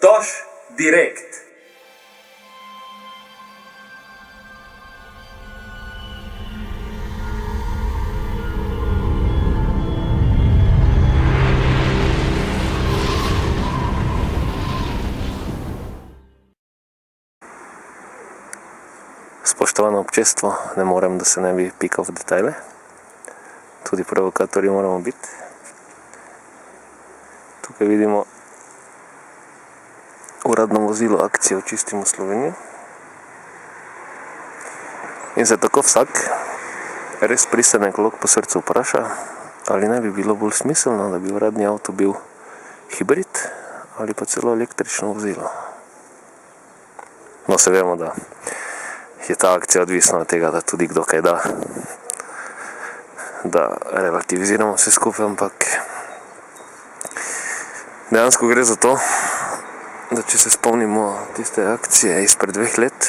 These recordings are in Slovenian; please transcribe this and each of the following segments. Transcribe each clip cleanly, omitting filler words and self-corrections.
Toš direkt. Spoštovano občestvo, ne morem, da se ne bi pikal v detajle. Tudi provokatorji moramo biti. Tukaj vidimo uradno vozilo akcijo Čistimo Slovenijo. In se tako vsak res pristen ekolog po srcu vpraša, ali ne bi bilo bolj smiselno, da bi uradni avto bil hibrid ali pa celo električno vozilo. No, se vemo, da je ta akcija odvisna od tega, da tudi kdo kaj da relativiziramo vse skupaj, ampak dejansko gre za to, da če se spomnimo tiste akcije izpred 2 let,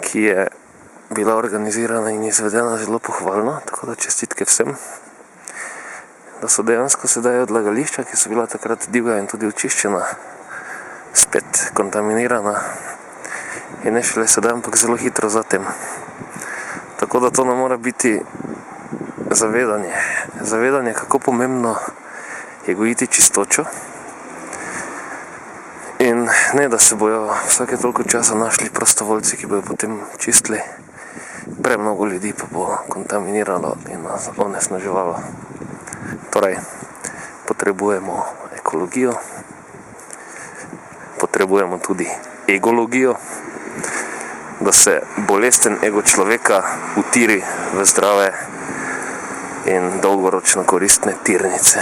ki je bila organizirana in izvedena zelo pohvalno, tako da čestitke vsem, da so dejansko sedaj odlagališča, ki so bila takrat divja in tudi očiščena, spet kontaminirana in ne šele sedaj, ampak zelo hitro zatem. Tako da to ne mora biti zavedanje, kako pomembno je gojiti čistočo in ne, da se bojo vsake toliko časa našli prostovoljci, ki bojo potem čistili, premnogo ljudi pa bo kontaminiralo in nas onesnaževalo. Torej, potrebujemo ekologijo, potrebujemo tudi egologijo, da se bolesten ego človeka utiri v zdrave in dolgoročno koristne tirnice.